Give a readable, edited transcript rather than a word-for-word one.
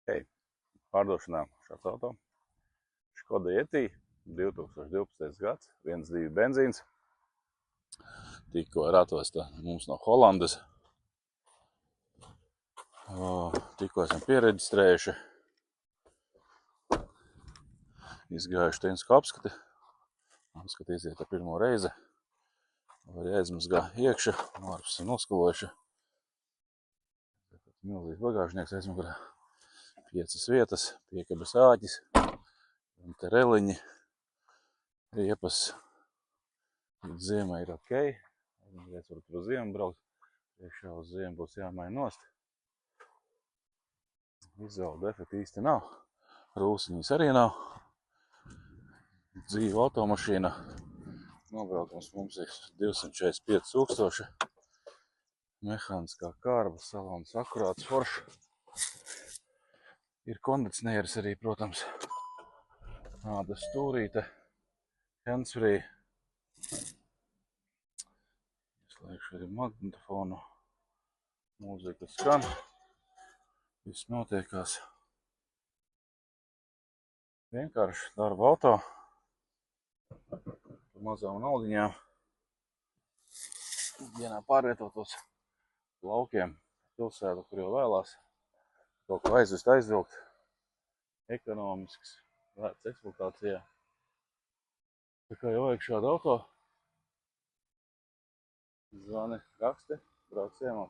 Hei, pārdošanā šāds auto. Škoda Yeti, 2012. gads, 1.2 benzīns. Tikko ir atvesta mums no Holandas. Tikko esam piereģistrējuši. Izgājuši tehnisko apskati. Apskatīsiet ar pirmo reizi. Var jāizmazgā iekša, ārpus ir noskalojuši. Milzīgs bagāžnieks aizmugurē. 5 vietas, piekabes āķis, un te reliņi, riepas līdz ziemai ir ok. Reiz var tur uz ziemu braukt, priekšā uz ziemu būs jāmaina nost. Izvēle defekta īsti nav, rūsiņas arī nav. Dzīva automašīna, nobraukums mums ir 245 000. Mehāniskā kārba, salons akurāts, foršs. Ir kondicionieris arī, protams. Tāda stūrīte, handsfree. Ieslēgšu arī magnetofonu. Mūzika skan. Viss notiekās. Vienkārši darba auto. Par mazām naudiņām. Dienā pārvietotos laukiem, pilsētu, kur jau vēlās. Kaut ko aizvest, aizvilkt. Ekonomisks, vērts eksploatācijā. Tā kā jau vajag šādu auto, zvani, raksti, brauc ciemā.